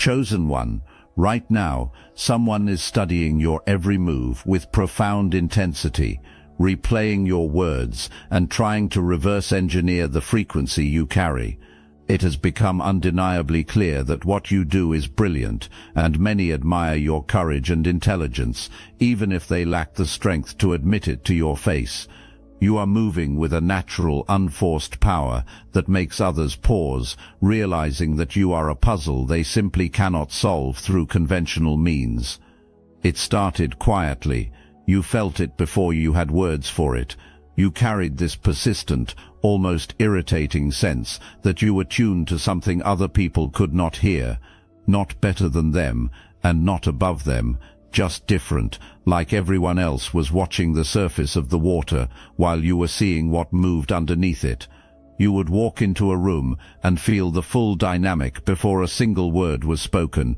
Chosen one, right now, someone is studying your every move with profound intensity, replaying your words and trying to reverse engineer the frequency you carry. It has become undeniably clear that what you do is brilliant, and many admire your courage and intelligence, even if they lack the strength to admit it to your face. You are moving with a natural, unforced power that makes others pause, realizing that you are a puzzle they simply cannot solve through conventional means. It started quietly. You felt it before you had words for it. You carried this persistent, almost irritating sense that you were tuned to something other people could not hear, not better than them, and not above them, just different, like everyone else was watching the surface of the water while you were seeing what moved underneath it. You would walk into a room and feel the full dynamic before a single word was spoken.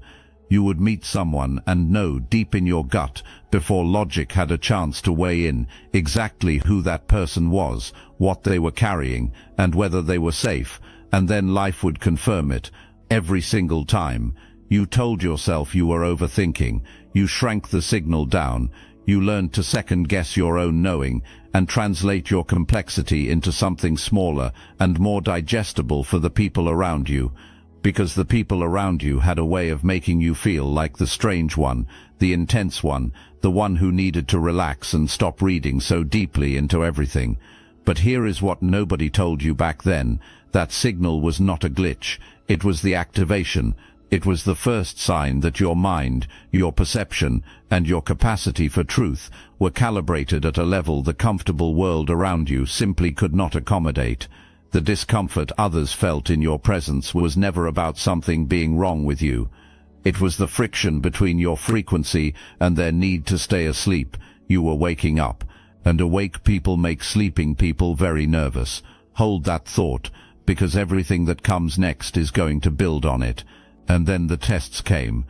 You would meet someone and know deep in your gut, before logic had a chance to weigh in, exactly who that person was, what they were carrying, and whether they were safe, and then life would confirm it. Every single time. You told yourself you were overthinking. You shrank the signal down. You learned to second-guess your own knowing and translate your complexity into something smaller and more digestible for the people around you. Because the people around you had a way of making you feel like the strange one, the intense one, the one who needed to relax and stop reading so deeply into everything. But here is what nobody told you back then. That signal was not a glitch. It was the activation. It was the first sign that your mind, your perception, and your capacity for truth were calibrated at a level the comfortable world around you simply could not accommodate. The discomfort others felt in your presence was never about something being wrong with you. It was the friction between your frequency and their need to stay asleep. You were waking up, and awake people make sleeping people very nervous. Hold that thought, because everything that comes next is going to build on it. And then the tests came.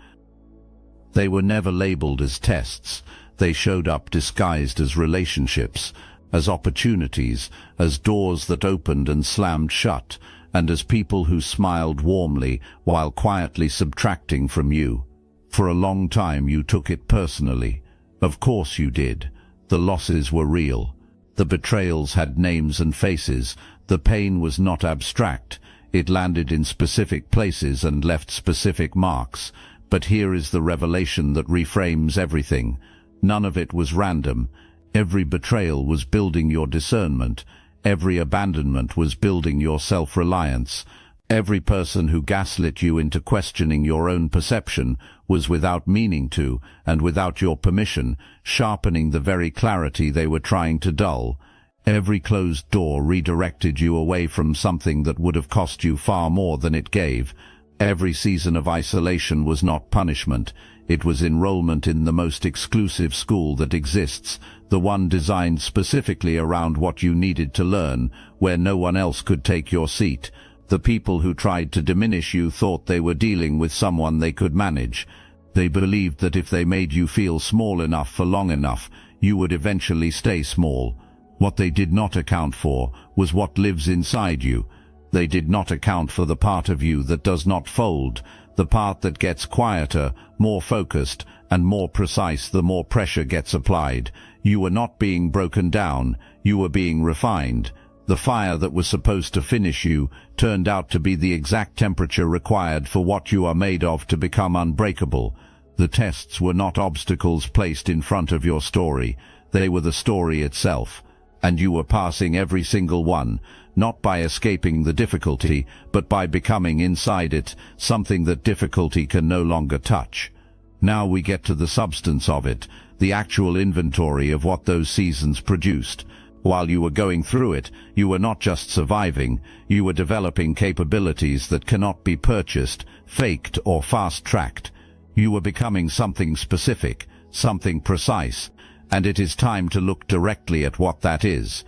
They were never labeled as tests. They showed up disguised as relationships, as opportunities, as doors that opened and slammed shut, and as people who smiled warmly while quietly subtracting from you. For a long time you took it personally. Of course you did. The losses were real. The betrayals had names and faces. The pain was not abstract. It landed in specific places and left specific marks. But here is the revelation that reframes everything. None of it was random. Every betrayal was building your discernment. Every abandonment was building your self-reliance. Every person who gaslit you into questioning your own perception was without meaning to, and without your permission, sharpening the very clarity they were trying to dull. Every closed door redirected you away from something that would have cost you far more than it gave. Every season of isolation was not punishment. It was enrollment in the most exclusive school that exists, the one designed specifically around what you needed to learn, where no one else could take your seat. The people who tried to diminish you thought they were dealing with someone they could manage. They believed that if they made you feel small enough for long enough, you would eventually stay small. What they did not account for was what lives inside you. They did not account for the part of you that does not fold, the part that gets quieter, more focused, and more precise the more pressure gets applied. You were not being broken down, you were being refined. The fire that was supposed to finish you turned out to be the exact temperature required for what you are made of to become unbreakable. The tests were not obstacles placed in front of your story. They were the story itself. And you were passing every single one, not by escaping the difficulty, but by becoming inside it, something that difficulty can no longer touch. Now we get to the substance of it, the actual inventory of what those seasons produced. While you were going through it, you were not just surviving, you were developing capabilities that cannot be purchased, faked, or fast-tracked. You were becoming something specific, something precise, and it is time to look directly at what that is.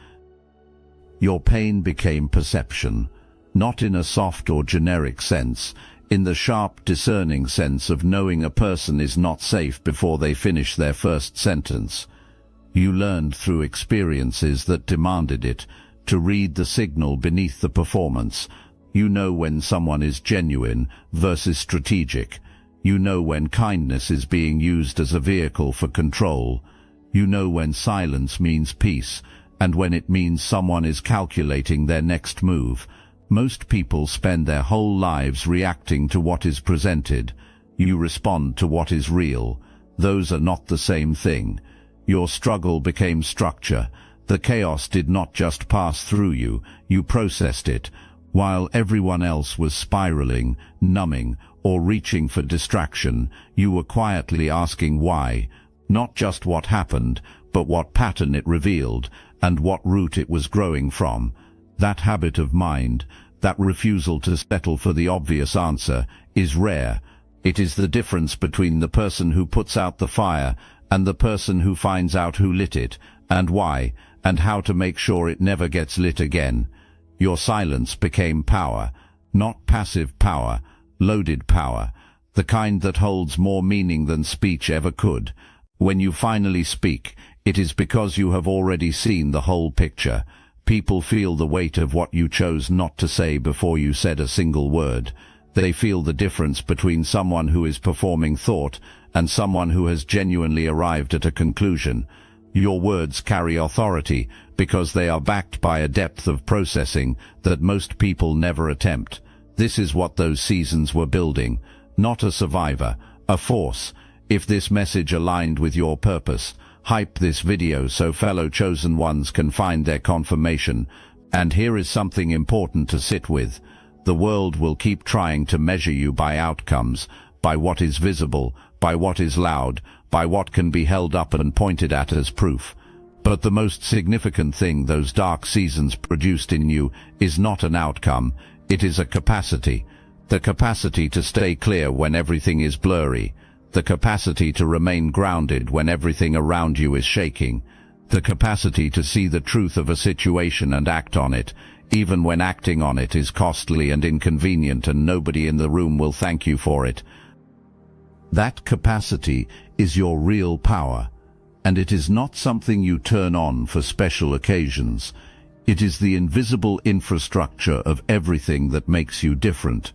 Your pain became perception, not in a soft or generic sense, in the sharp, discerning sense of knowing a person is not safe before they finish their first sentence. You learned through experiences that demanded it, to read the signal beneath the performance. You know when someone is genuine versus strategic. You know when kindness is being used as a vehicle for control. You know when silence means peace, and when it means someone is calculating their next move. Most people spend their whole lives reacting to what is presented. You respond to what is real. Those are not the same thing. Your struggle became structure. The chaos did not just pass through you, you processed it. While everyone else was spiraling, numbing, or reaching for distraction, you were quietly asking why. Not just what happened, but what pattern it revealed, and what root it was growing from. That habit of mind, that refusal to settle for the obvious answer, is rare. It is the difference between the person who puts out the fire and the person who finds out who lit it, and why, and how to make sure it never gets lit again. Your silence became power, not passive power, loaded power, the kind that holds more meaning than speech ever could. When you finally speak, it is because you have already seen the whole picture. People feel the weight of what you chose not to say before you said a single word. They feel the difference between someone who is performing thought and someone who has genuinely arrived at a conclusion. Your words carry authority because they are backed by a depth of processing that most people never attempt. This is what those seasons were building, not a survivor, a force. If this message aligned with your purpose, hype this video so fellow chosen ones can find their confirmation. And here is something important to sit with. The world will keep trying to measure you by outcomes, by what is visible, by what is loud, by what can be held up and pointed at as proof. But the most significant thing those dark seasons produced in you is not an outcome, it is a capacity. The capacity to stay clear when everything is blurry. The capacity to remain grounded when everything around you is shaking. The capacity to see the truth of a situation and act on it, even when acting on it is costly and inconvenient and nobody in the room will thank you for it. That capacity is your real power, and it is not something you turn on for special occasions. It is the invisible infrastructure of everything that makes you different.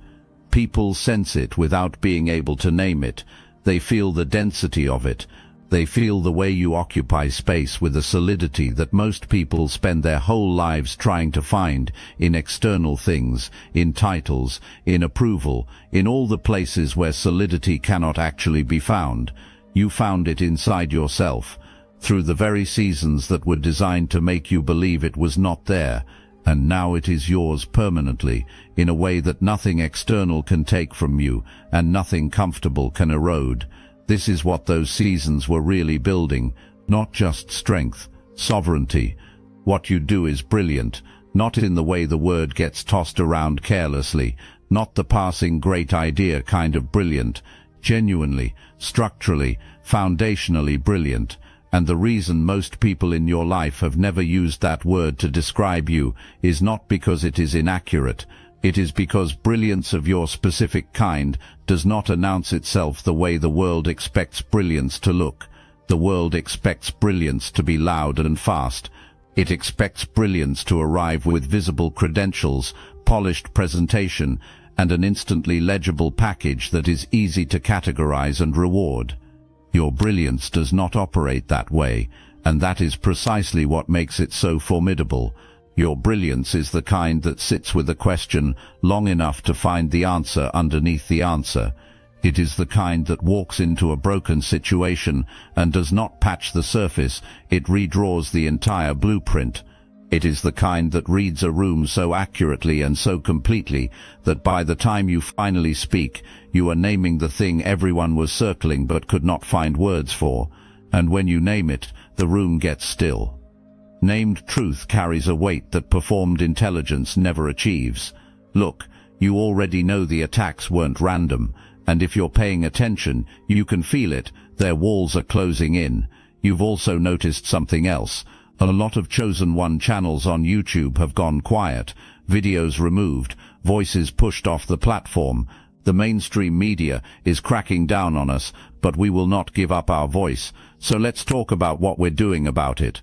People sense it without being able to name it. They feel the density of it. They feel the way you occupy space with a solidity that most people spend their whole lives trying to find in external things, in titles, in approval, in all the places where solidity cannot actually be found. You found it inside yourself, through the very seasons that were designed to make you believe it was not there, and now it is yours permanently, in a way that nothing external can take from you, and nothing comfortable can erode. This is what those seasons were really building, not just strength, sovereignty. What you do is brilliant, not in the way the word gets tossed around carelessly, not the passing great idea kind of brilliant, genuinely, structurally, foundationally brilliant. And the reason most people in your life have never used that word to describe you is not because it is inaccurate. It is because brilliance of your specific kind does not announce itself the way the world expects brilliance to look. The world expects brilliance to be loud and fast. It expects brilliance to arrive with visible credentials, polished presentation, and an instantly legible package that is easy to categorize and reward. Your brilliance does not operate that way, and that is precisely what makes it so formidable. Your brilliance is the kind that sits with a question long enough to find the answer underneath the answer. It is the kind that walks into a broken situation and does not patch the surface, it redraws the entire blueprint. It is the kind that reads a room so accurately and so completely that by the time you finally speak, you are naming the thing everyone was circling but could not find words for. And when you name it, the room gets still. Named truth carries a weight that performed intelligence never achieves. Look, you already know the attacks weren't random, and if you're paying attention, you can feel it. Their walls are closing in. You've also noticed something else. A lot of Chosen One channels on YouTube have gone quiet, videos removed, voices pushed off the platform. The mainstream media is cracking down on us, but we will not give up our voice. So let's talk about what we're doing about it.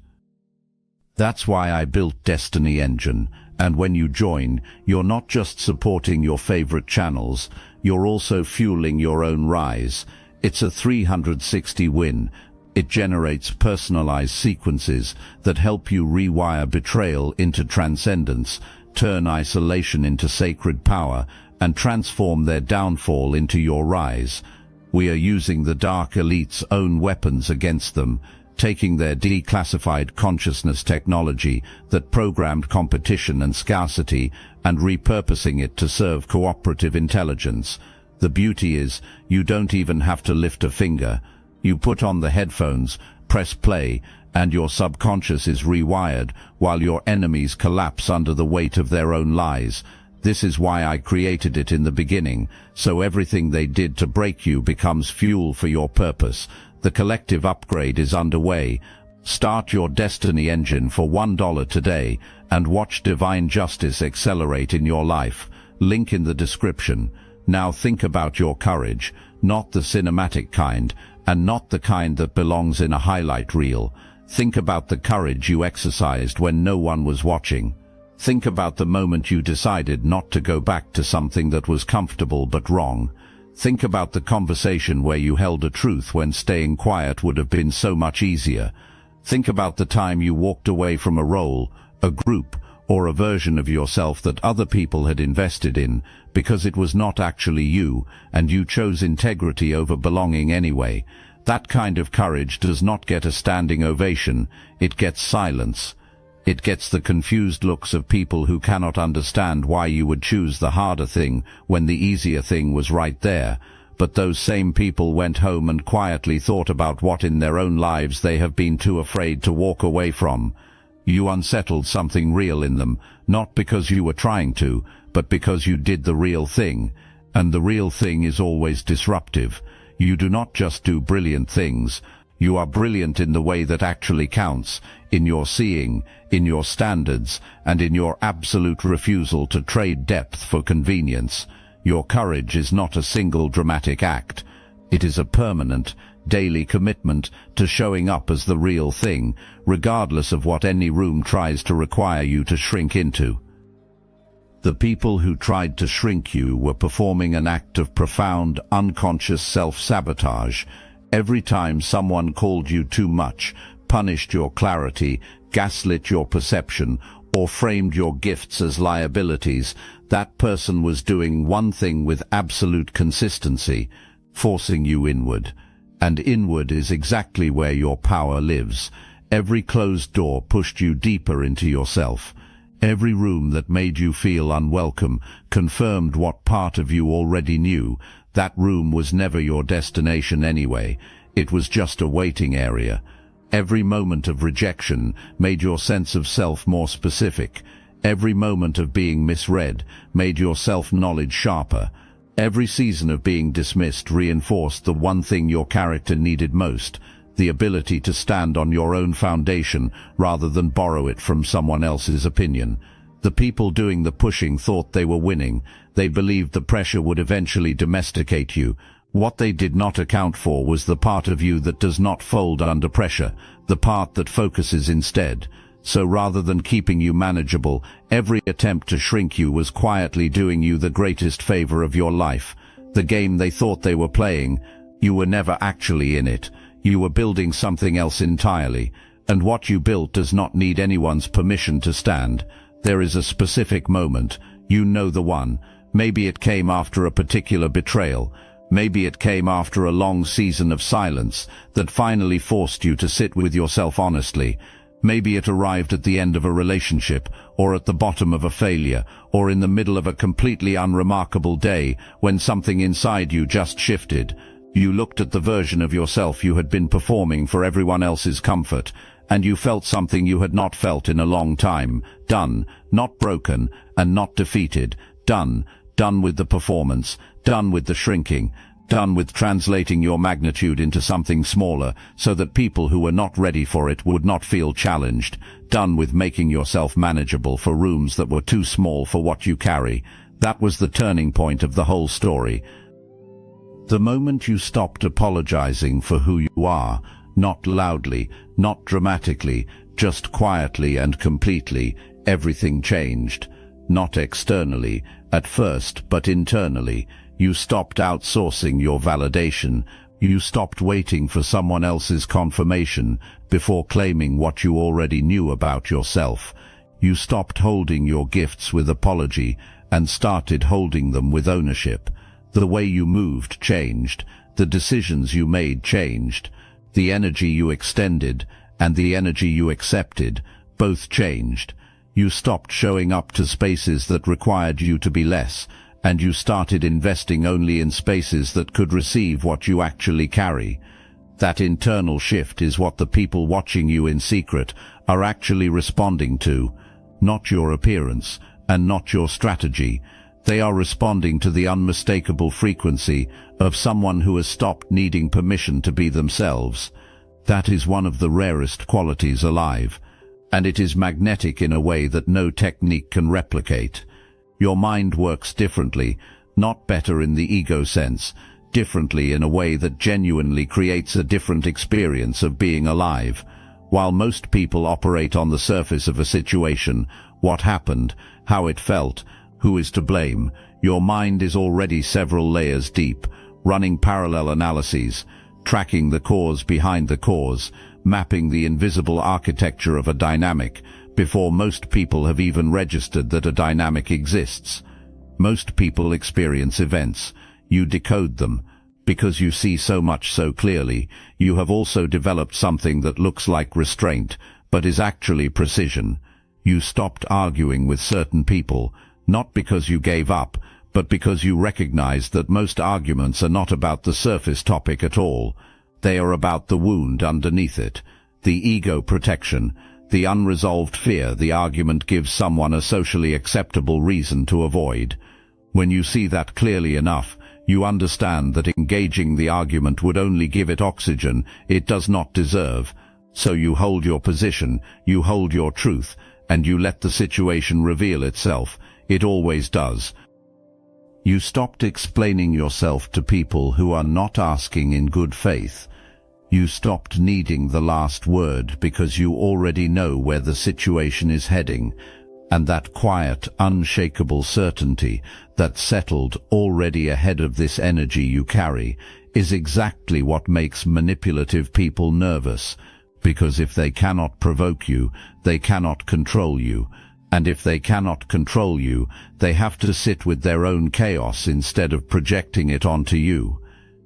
That's why I built Destiny Engine, And when you join, you're not just supporting your favorite channels, you're also fueling your own rise. It's a 360 win. It generates personalized sequences that help you rewire betrayal into transcendence, turn isolation into sacred power, and transform their downfall into your rise. We are using the Dark Elite's own weapons against them, taking their declassified consciousness technology that programmed competition and scarcity and repurposing it to serve cooperative intelligence. The beauty is, you don't even have to lift a finger. You put on the headphones, press play, and your subconscious is rewired while your enemies collapse under the weight of their own lies. This is why I created it in the beginning, so everything they did to break you becomes fuel for your purpose. The collective upgrade is underway. Start your destiny engine for $1 today and watch divine justice accelerate in your life. Link in the description. Now think about your courage, not the cinematic kind, and not the kind that belongs in a highlight reel. Think about the courage you exercised when no one was watching. Think about the moment you decided not to go back to something that was comfortable but wrong. Think about the conversation where you held a truth when staying quiet would have been so much easier. Think about the time you walked away from a role, a group, or a version of yourself that other people had invested in because it was not actually you, and you chose integrity over belonging anyway. That kind of courage does not get a standing ovation, it gets silence. It gets the confused looks of people who cannot understand why you would choose the harder thing when the easier thing was right there. But those same people went home and quietly thought about what in their own lives they have been too afraid to walk away from. You unsettled something real in them, not because you were trying to, but because you did the real thing. And the real thing is always disruptive. You do not just do brilliant things. You are brilliant in the way that actually counts, in your seeing, in your standards, and in your absolute refusal to trade depth for convenience. Your courage is not a single dramatic act. It is a permanent, daily commitment to showing up as the real thing, regardless of what any room tries to require you to shrink into. The people who tried to shrink you were performing an act of profound, unconscious self-sabotage. Every time someone called you too much, punished your clarity, gaslit your perception, or framed your gifts as liabilities, that person was doing one thing with absolute consistency, forcing you inward. And inward is exactly where your power lives. Every closed door pushed you deeper into yourself. Every room that made you feel unwelcome confirmed what part of you already knew. That room was never your destination anyway. It was just a waiting area. Every moment of rejection made your sense of self more specific. Every moment of being misread made your self-knowledge sharper. Every season of being dismissed reinforced the one thing your character needed most, the ability to stand on your own foundation rather than borrow it from someone else's opinion. The people doing the pushing thought they were winning. They believed the pressure would eventually domesticate you. What they did not account for was the part of you that does not fold under pressure, the part that focuses instead. So rather than keeping you manageable, every attempt to shrink you was quietly doing you the greatest favor of your life. The game they thought they were playing, you were never actually in it. You were building something else entirely. And what you built does not need anyone's permission to stand. There is a specific moment. You know the one. Maybe it came after a particular betrayal. Maybe it came after a long season of silence that finally forced you to sit with yourself honestly. Maybe it arrived at the end of a relationship, or at the bottom of a failure, or in the middle of a completely unremarkable day when something inside you just shifted. You looked at the version of yourself you had been performing for everyone else's comfort, and you felt something you had not felt in a long time. Done, not broken, and not defeated. Done with the performance, done with the shrinking, done with translating your magnitude into something smaller so that people who were not ready for it would not feel challenged, done with making yourself manageable for rooms that were too small for what you carry. That was the turning point of the whole story. The moment you stopped apologizing for who you are, not loudly, not dramatically, just quietly and completely, everything changed. not externally, at first, but internally. You stopped outsourcing your validation. You stopped waiting for someone else's confirmation before claiming what you already knew about yourself. You stopped holding your gifts with apology and started holding them with ownership. The way you moved changed. The decisions you made changed. The energy you extended and the energy you accepted both changed. You stopped showing up to spaces that required you to be less, and you started investing only in spaces that could receive what you actually carry. That internal shift is what the people watching you in secret are actually responding to, not your appearance and not your strategy. They are responding to the unmistakable frequency of someone who has stopped needing permission to be themselves. That is one of the rarest qualities alive, and it is magnetic in a way that no technique can replicate. Your mind works differently, not better in the ego sense, differently in a way that genuinely creates a different experience of being alive. While most people operate on the surface of a situation, what happened, how it felt, who is to blame, your mind is already several layers deep, running parallel analyses, tracking the cause behind the cause, mapping the invisible architecture of a dynamic, before most people have even registered that a dynamic exists. Most people experience events. You decode them. Because you see so much so clearly, you have also developed something that looks like restraint, but is actually precision. You stopped arguing with certain people, not because you gave up, but because you recognized that most arguments are not about the surface topic at all. They are about the wound underneath it, the ego protection, the unresolved fear the argument gives someone a socially acceptable reason to avoid. When you see that clearly enough, you understand that engaging the argument would only give it oxygen it does not deserve. So you hold your position, you hold your truth, and you let the situation reveal itself. It always does. You stopped explaining yourself to people who are not asking in good faith. You stopped needing the last word because you already know where the situation is heading, and that quiet, unshakable certainty that settled already ahead of this energy you carry is exactly what makes manipulative people nervous, because if they cannot provoke you, they cannot control you, and if they cannot control you, they have to sit with their own chaos instead of projecting it onto you.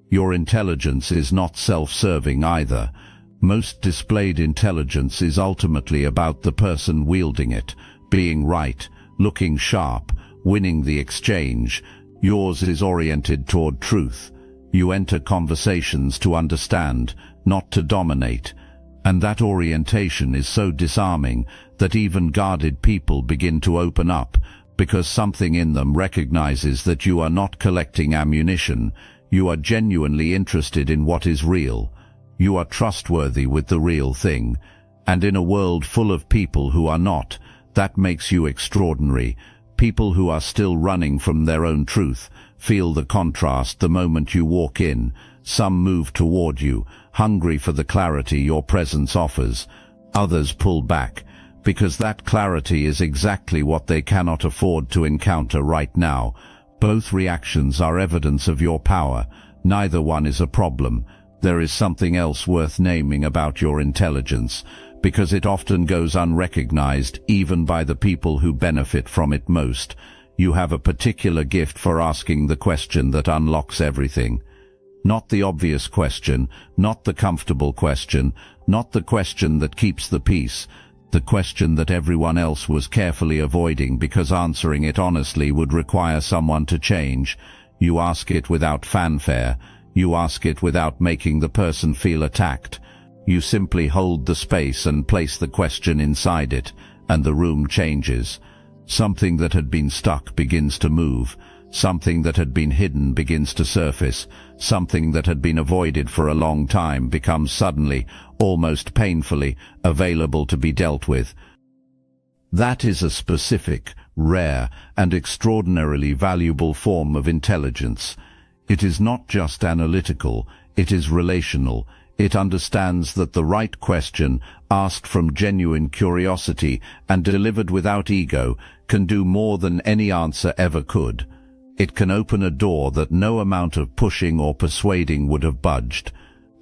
Your intelligence is not self-serving either. Most displayed intelligence is ultimately about the person wielding it, being right, looking sharp, winning the exchange. Yours is oriented toward truth. You enter conversations to understand, not to dominate. And that orientation is so disarming that even guarded people begin to open up, because something in them recognizes that you are not collecting ammunition. You are genuinely interested in what is real. You are trustworthy with the real thing. And in a world full of people who are not, that makes you extraordinary. People who are still running from their own truth feel the contrast the moment you walk in. Some move toward you, hungry for the clarity your presence offers. Others pull back, because that clarity is exactly what they cannot afford to encounter right now. Both reactions are evidence of your power. Neither one is a problem. There is something else worth naming about your intelligence, because it often goes unrecognized even by the people who benefit from it most. You have a particular gift for asking the question that unlocks everything. Not the obvious question, not the comfortable question, not the question that keeps the peace, the question that everyone else was carefully avoiding because answering it honestly would require someone to change. You ask it without fanfare. You ask it without making the person feel attacked. You simply hold the space and place the question inside it, and the room changes. Something that had been stuck begins to move. Something that had been hidden begins to surface. Something that had been avoided for a long time becomes suddenly, almost painfully, available to be dealt with. That is a specific, rare, and extraordinarily valuable form of intelligence. It is not just analytical, it is relational. It understands that the right question, asked from genuine curiosity and delivered without ego, can do more than any answer ever could. It can open a door that no amount of pushing or persuading would have budged.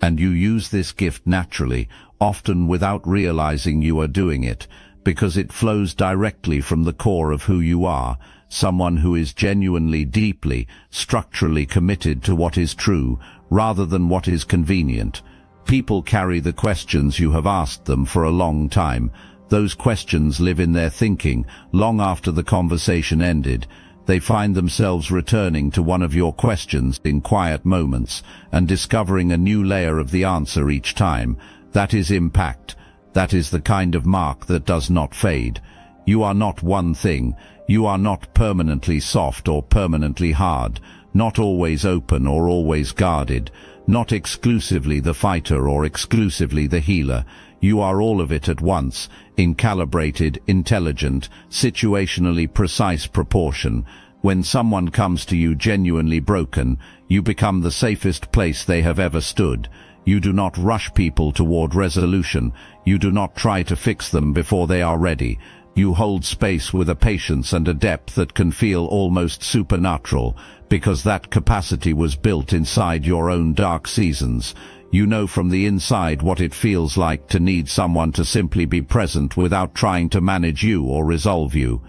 And you use this gift naturally, often without realizing you are doing it, because it flows directly from the core of who you are, someone who is genuinely, deeply, structurally committed to what is true, rather than what is convenient. People carry the questions you have asked them for a long time. Those questions live in their thinking, long after the conversation ended. They find themselves returning to one of your questions in quiet moments and discovering a new layer of the answer each time. That is impact. That is the kind of mark that does not fade. You are not one thing. You are not permanently soft or permanently hard, not always open or always guarded, not exclusively the fighter or exclusively the healer. You are all of it at once, in calibrated, intelligent, situationally precise proportion. When someone comes to you genuinely broken, you become the safest place they have ever stood. You do not rush people toward resolution. You do not try to fix them before they are ready. You hold space with a patience and a depth that can feel almost supernatural, because that capacity was built inside your own dark seasons. You know from the inside what it feels like to need someone to simply be present without trying to manage you or resolve you.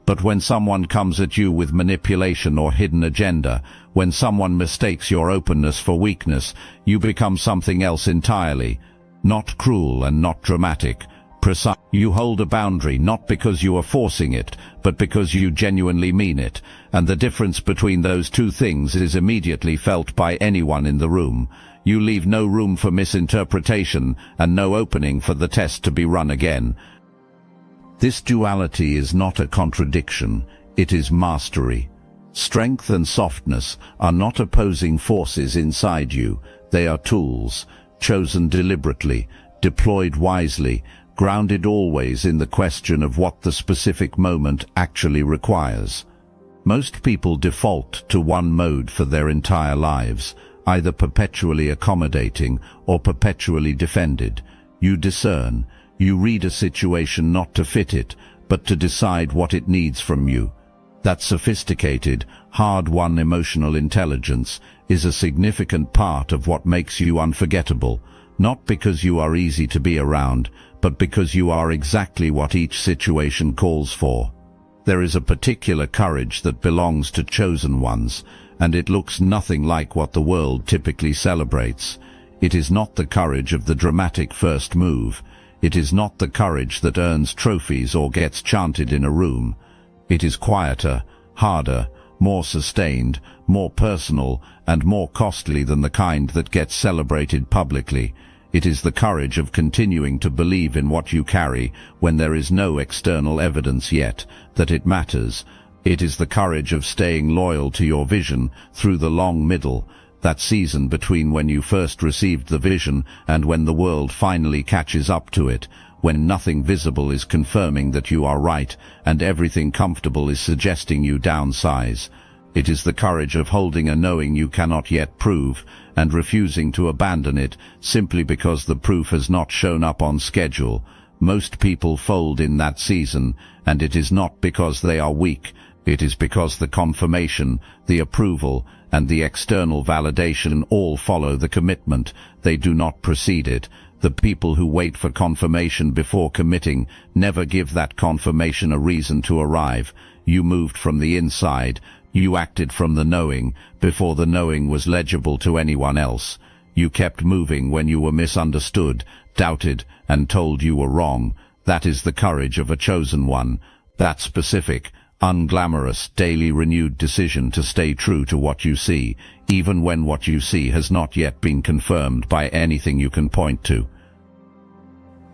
But when someone comes at you with manipulation or hidden agenda, when someone mistakes your openness for weakness, you become something else entirely. Not cruel and not dramatic. Precise. You hold a boundary not because you are forcing it, but because you genuinely mean it, and the difference between those two things is immediately felt by anyone in the room. You leave no room for misinterpretation and no opening for the test to be run again. This duality is not a contradiction, it is mastery. Strength and softness are not opposing forces inside you, they are tools, chosen deliberately, deployed wisely, grounded always in the question of what the specific moment actually requires. Most people default to one mode for their entire lives, either perpetually accommodating or perpetually defended. You discern. You read a situation not to fit it, but to decide what it needs from you. That sophisticated, hard-won emotional intelligence is a significant part of what makes you unforgettable, not because you are easy to be around, but because you are exactly what each situation calls for. There is a particular courage that belongs to chosen ones, and it looks nothing like what the world typically celebrates. It is not the courage of the dramatic first move. It is not the courage that earns trophies or gets chanted in a room. It is quieter, harder, more sustained, more personal, and more costly than the kind that gets celebrated publicly. It is the courage of continuing to believe in what you carry when there is no external evidence yet that it matters. It is the courage of staying loyal to your vision through the long middle, that season between when you first received the vision and when the world finally catches up to it, when nothing visible is confirming that you are right and everything comfortable is suggesting you downsize. It is the courage of holding a knowing you cannot yet prove and refusing to abandon it simply because the proof has not shown up on schedule. Most people fold in that season, and it is not because they are weak. It is because the confirmation, the approval, and the external validation all follow the commitment. They do not precede it. The people who wait for confirmation before committing never give that confirmation a reason to arrive. You moved from the inside. You acted from the knowing, before the knowing was legible to anyone else. You kept moving when you were misunderstood, doubted, and told you were wrong. That is the courage of a chosen one. That specific, unglamorous, daily renewed decision to stay true to what you see, even when what you see has not yet been confirmed by anything you can point to.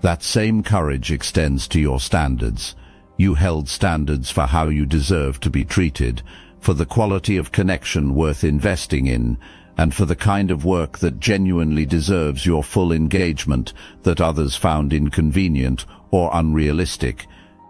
That same courage extends to your standards. You held standards for how you deserve to be treated, for the quality of connection worth investing in, and for the kind of work that genuinely deserves your full engagement that others found inconvenient or unrealistic.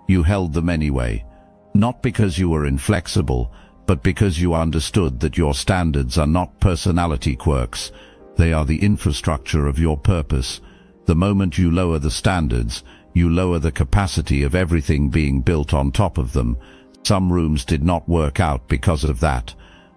You held them anyway, not because you were inflexible, but because you understood that your standards are not personality quirks. They are the infrastructure of your purpose. The moment you lower the standards, you lower the capacity of everything being built on top of them. Some rooms did not work out because of that.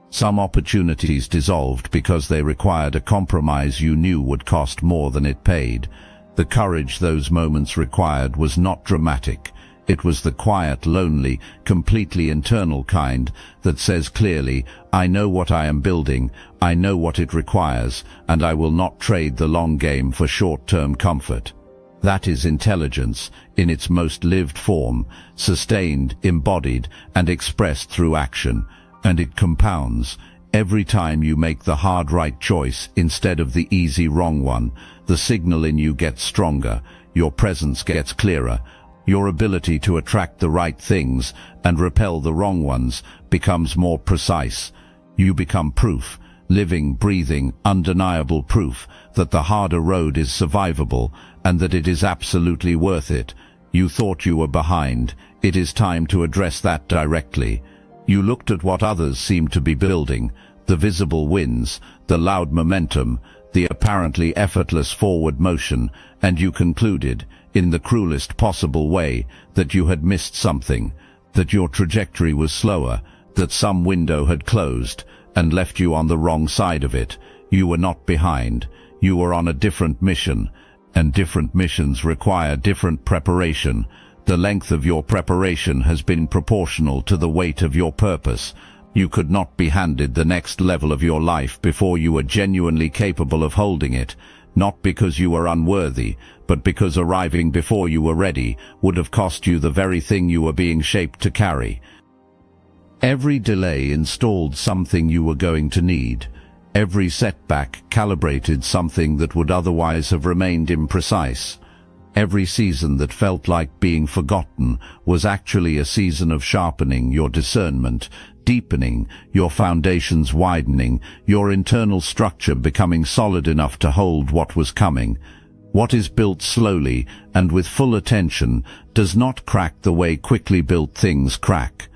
Some opportunities dissolved because they required a compromise you knew would cost more than it paid. The courage those moments required was not dramatic. It was the quiet, lonely, completely internal kind that says clearly, I know what I am building, I know what it requires, and I will not trade the long game for short-term comfort. That is intelligence in its most lived form, sustained, embodied, and expressed through action, and it compounds. Every time you make the hard right choice instead of the easy wrong one, the signal in you gets stronger, your presence gets clearer, your ability to attract the right things and repel the wrong ones becomes more precise. You become proof, living, breathing, undeniable proof that the harder road is survivable and that it is absolutely worth it. You thought you were behind. It is time to address that directly. You looked at what others seemed to be building, the visible wins, the loud momentum, the apparently effortless forward motion, and you concluded, in the cruelest possible way, that you had missed something, that your trajectory was slower, that some window had closed and left you on the wrong side of it. You were not behind. You were on a different mission, and different missions require different preparation. The length of your preparation has been proportional to the weight of your purpose. You could not be handed the next level of your life before you were genuinely capable of holding it, not because you were unworthy, but because arriving before you were ready would have cost you the very thing you were being shaped to carry. Every delay installed something you were going to need. Every setback calibrated something that would otherwise have remained imprecise. Every season that felt like being forgotten was actually a season of sharpening your discernment, deepening, your foundations widening, your internal structure becoming solid enough to hold what was coming. What is built slowly and with full attention does not crack the way quickly built things crack.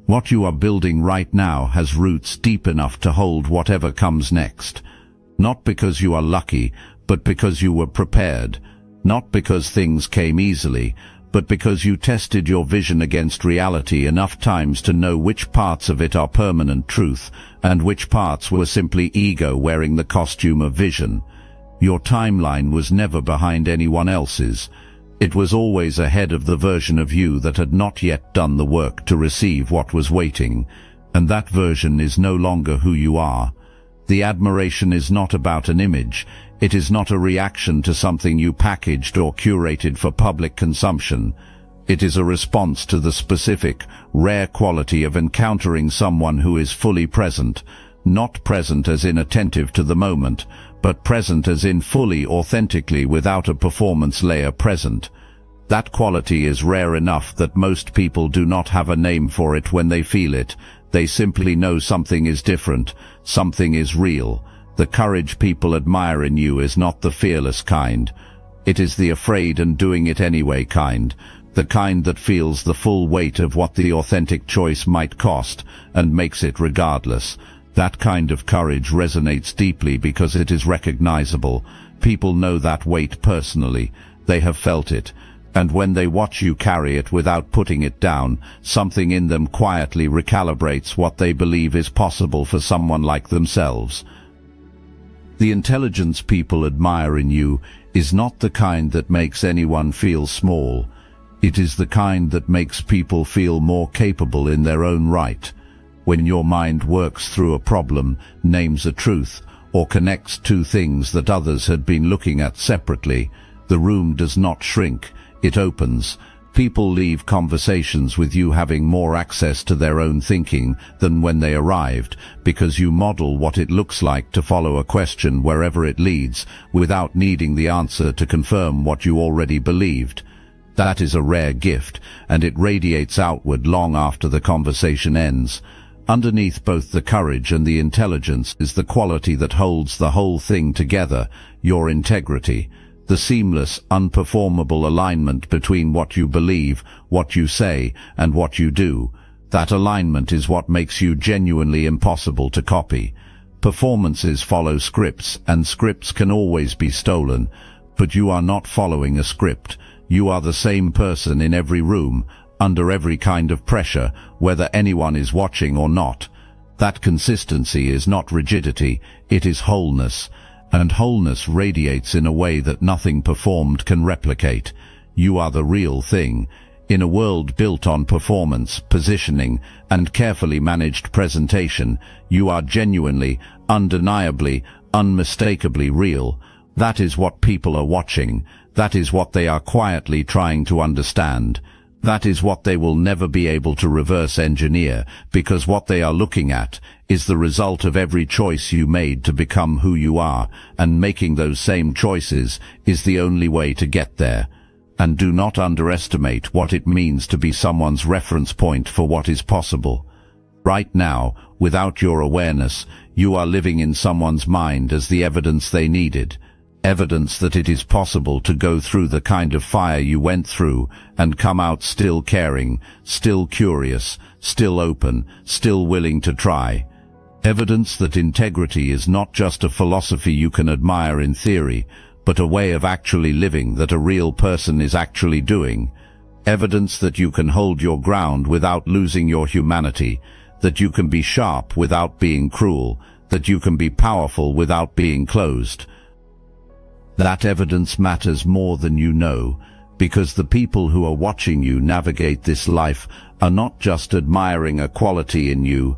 What you are building right now has roots deep enough to hold whatever comes next. Not because you are lucky, but because you were prepared. Not because things came easily, but because you tested your vision against reality enough times to know which parts of it are permanent truth and which parts were simply ego wearing the costume of vision. Your timeline was never behind anyone else's. It was always ahead of the version of you that had not yet done the work to receive what was waiting, and that version is no longer who you are. The admiration is not about an image. It is not a reaction to something you packaged or curated for public consumption. It is a response to the specific, rare quality of encountering someone who is fully present, not present as in attentive to the moment, but present as in fully, authentically, without a performance layer present. That quality is rare enough that most people do not have a name for it when they feel it. They simply know something is different, something is real. The courage people admire in you is not the fearless kind. It is the afraid and doing it anyway kind, the kind that feels the full weight of what the authentic choice might cost and makes it regardless. That kind of courage resonates deeply because it is recognizable. People know that weight personally. They have felt it. And when they watch you carry it without putting it down, something in them quietly recalibrates what they believe is possible for someone like themselves. The intelligence people admire in you is not the kind that makes anyone feel small. It is the kind that makes people feel more capable in their own right. When your mind works through a problem, names a truth, or connects two things that others had been looking at separately, the room does not shrink, it opens. People leave conversations with you having more access to their own thinking than when they arrived, because you model what it looks like to follow a question wherever it leads, without needing the answer to confirm what you already believed. That is a rare gift, and it radiates outward long after the conversation ends. Underneath both the courage and the intelligence is the quality that holds the whole thing together, your integrity. The seamless, unperformable alignment between what you believe, what you say, and what you do. That alignment is what makes you genuinely impossible to copy. Performances follow scripts, and scripts can always be stolen. But you are not following a script. You are the same person in every room, under every kind of pressure, whether anyone is watching or not. That consistency is not rigidity, it is wholeness, and wholeness radiates in a way that nothing performed can replicate. You are the real thing. In a world built on performance, positioning, and carefully managed presentation, you are genuinely, undeniably, unmistakably real. That is what people are watching. That is what they are quietly trying to understand. That is what they will never be able to reverse engineer, because what they are looking at is the result of every choice you made to become who you are, and making those same choices is the only way to get there. And do not underestimate what it means to be someone's reference point for what is possible. Right now, without your awareness, you are living in someone's mind as the evidence they needed. Evidence that it is possible to go through the kind of fire you went through and come out still caring, still curious, still open, still willing to try. Evidence that integrity is not just a philosophy you can admire in theory, but a way of actually living that a real person is actually doing. Evidence that you can hold your ground without losing your humanity, that you can be sharp without being cruel, that you can be powerful without being closed. That evidence matters more than you know, because the people who are watching you navigate this life are not just admiring a quality in you.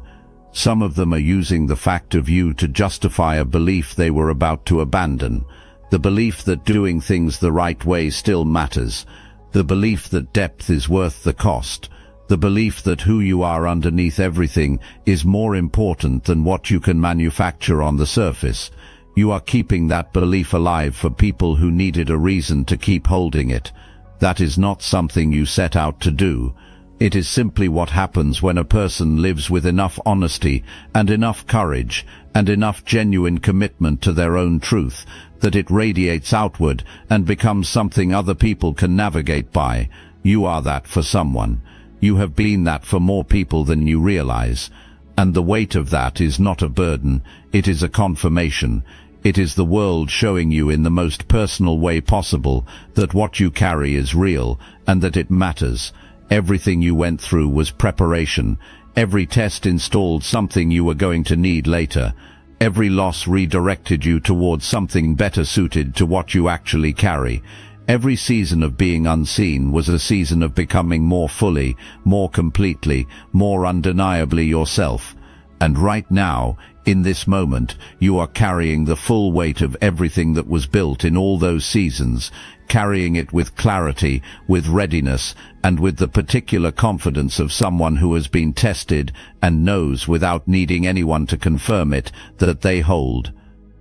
Some of them are using the fact of you to justify a belief they were about to abandon. The belief that doing things the right way still matters. The belief that depth is worth the cost. The belief that who you are underneath everything is more important than what you can manufacture on the surface. You are keeping that belief alive for people who needed a reason to keep holding it. That is not something you set out to do. It is simply what happens when a person lives with enough honesty and enough courage and enough genuine commitment to their own truth that it radiates outward and becomes something other people can navigate by. You are that for someone. You have been that for more people than you realize. And the weight of that is not a burden, it is a confirmation. It is the world showing you in the most personal way possible that what you carry is real and that it matters. Everything you went through was preparation. Every test installed something you were going to need later. Every loss redirected you towards something better suited to what you actually carry. Every season of being unseen was a season of becoming more fully, more completely, more undeniably yourself. And right now, in this moment, you are carrying the full weight of everything that was built in all those seasons, carrying it with clarity, with readiness, and with the particular confidence of someone who has been tested and knows without needing anyone to confirm it that they hold.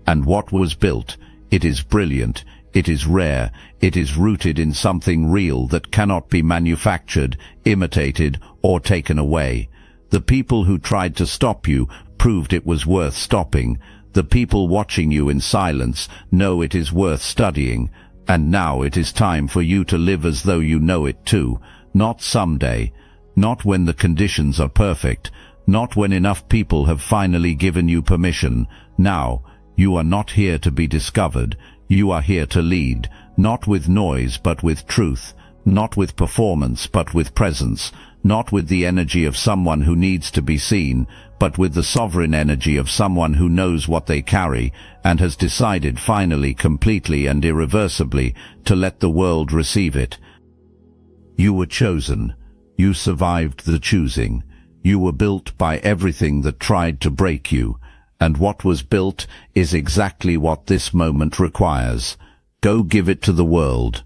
And what was built, it is brilliant, it is rare, it is rooted in something real that cannot be manufactured, imitated, or taken away. The people who tried to stop you proved it was worth stopping. The people watching you in silence know it is worth studying. And now it is time for you to live as though you know it too. Not someday. Not when the conditions are perfect. Not when enough people have finally given you permission. Now, you are not here to be discovered. You are here to lead. Not with noise but with truth. Not with performance but with presence. Not with the energy of someone who needs to be seen, but with the sovereign energy of someone who knows what they carry and has decided finally, completely and irreversibly to let the world receive it. You were chosen. You survived the choosing. You were built by everything that tried to break you, and what was built is exactly what this moment requires. Go give it to the world.